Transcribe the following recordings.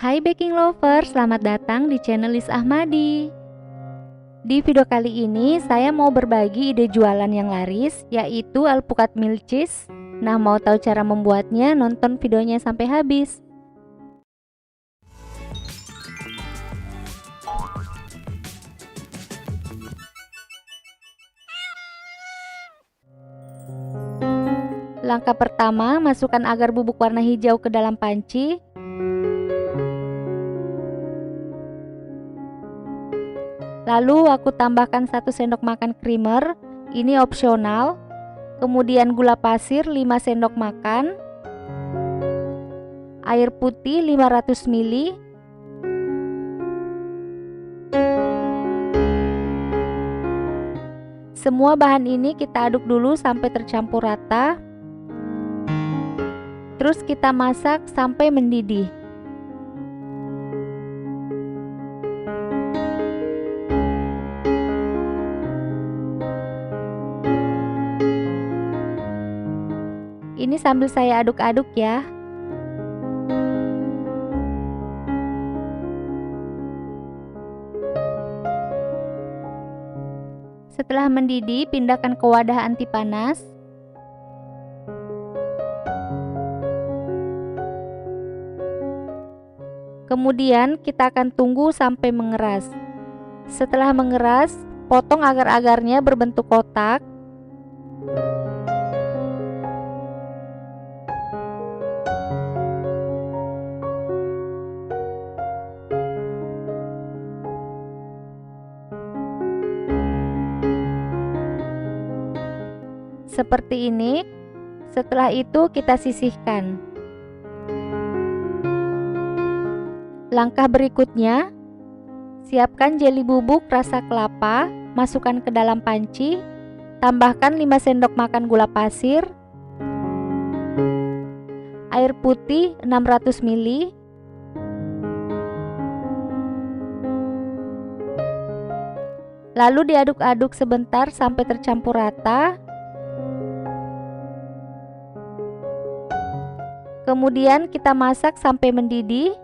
Hai baking lover, selamat datang di channel Lis Ahmadi. Di video kali ini saya mau berbagi ide jualan yang laris, yaitu alpukat milk cheese. Nah, mau tahu cara membuatnya? Nonton videonya sampai habis. Langkah pertama, masukkan agar bubuk warna hijau ke dalam panci. Lalu aku tambahkan 1 sendok makan creamer, ini opsional. Kemudian gula pasir 5 sendok makan. Air putih 500 ml. Semua bahan ini kita aduk dulu sampai tercampur rata. Terus kita masak sampai mendidih. Ini sambil saya aduk-aduk ya. Setelah mendidih, pindahkan ke wadah anti panas. Kemudian kita akan tunggu sampai mengeras. Setelah mengeras, potong agar-agarnya berbentuk kotak. Seperti ini. Setelah itu kita sisihkan. Langkah berikutnya, siapkan jeli bubuk rasa kelapa, masukkan ke dalam panci, tambahkan 5 sendok makan gula pasir, air putih 600 ml, lalu diaduk-aduk sebentar sampai tercampur rata. Kemudian kita masak sampai mendidih.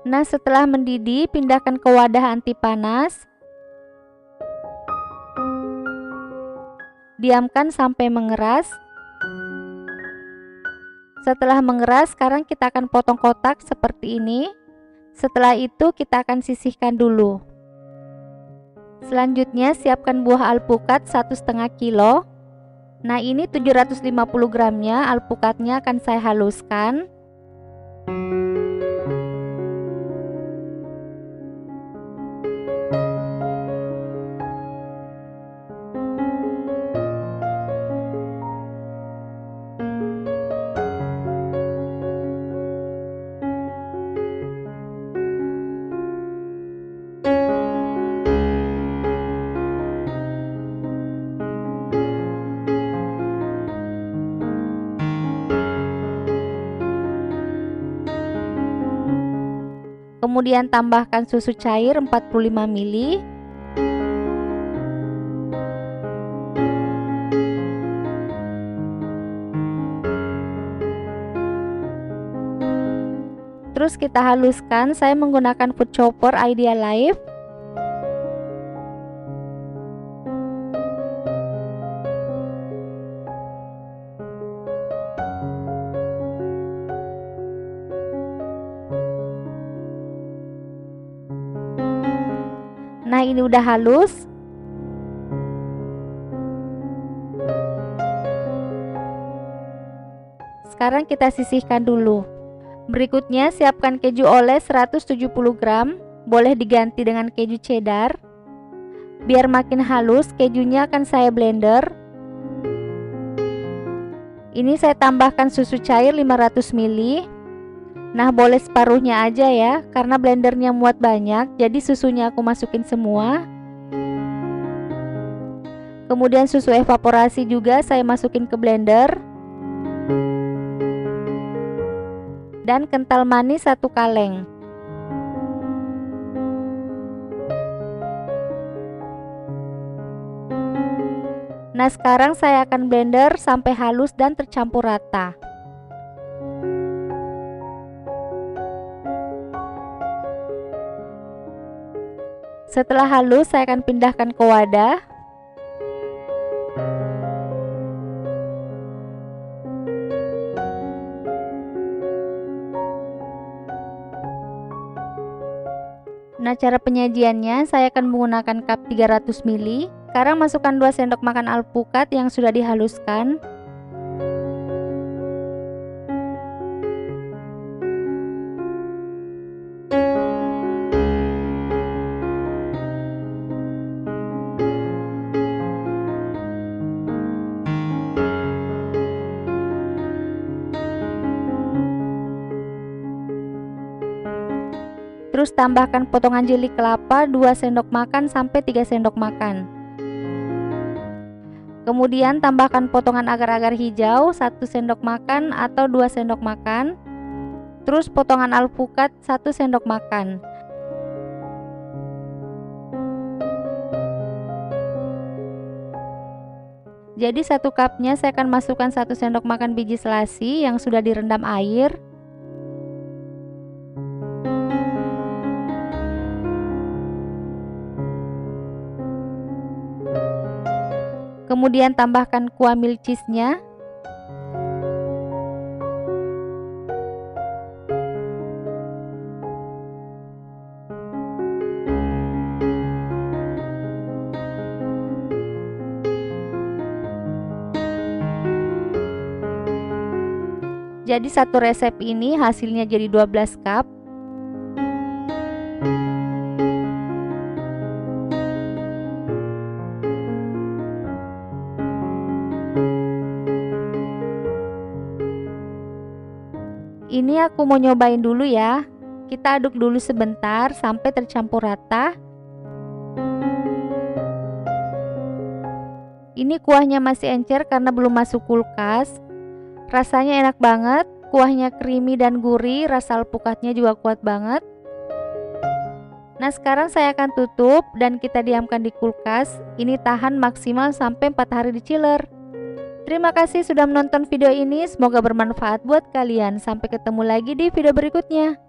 Nah, setelah mendidih, pindahkan ke wadah anti panas. Diamkan sampai mengeras. Setelah mengeras, sekarang kita akan potong kotak seperti ini. Setelah itu kita akan sisihkan dulu. Selanjutnya siapkan buah alpukat 1,5 kilo. Nah, ini 750 gramnya, alpukatnya akan saya haluskan. Kemudian tambahkan susu cair 45 ml. Terus kita haluskan, saya menggunakan food chopper Idea Life. Nah, ini udah halus. Sekarang kita sisihkan dulu. Berikutnya siapkan keju oles 170 gram, boleh diganti dengan keju cheddar. Biar makin halus, kejunya akan saya blender. Ini saya tambahkan susu cair 500 ml. Nah, boleh separuhnya aja ya, karena blendernya muat banyak, jadi susunya aku masukin semua. Kemudian susu evaporasi juga saya masukin ke blender. dan kental manis 1 kaleng. Nah, sekarang saya akan blender sampai halus dan tercampur rata. Setelah halus, saya akan pindahkan ke wadah. Nah, cara penyajiannya saya akan menggunakan cup 300 ml. Sekarang masukkan 2 sendok makan alpukat yang sudah dihaluskan. Terus tambahkan potongan jeli kelapa 2 sendok makan sampai 3 sendok makan. Kemudian tambahkan potongan agar-agar hijau 1 sendok makan atau 2 sendok makan. Terus potongan alpukat 1 sendok makan. Jadi 1 cupnya saya akan masukkan 1 sendok makan biji selasi yang sudah direndam air. Kemudian tambahkan kuah milk cheese-nya. Jadi satu resep ini hasilnya jadi 12 cup. Ini aku mau nyobain dulu ya. Kita aduk dulu sebentar sampai tercampur rata. Ini kuahnya masih encer karena belum masuk kulkas. Rasanya enak banget, kuahnya creamy dan gurih, rasa alpukatnya juga kuat banget. Nah, sekarang saya akan tutup dan kita diamkan di kulkas. Ini tahan maksimal sampai 4 hari di chiller. Terima kasih sudah menonton video ini, semoga bermanfaat buat kalian. Sampai ketemu lagi di video berikutnya.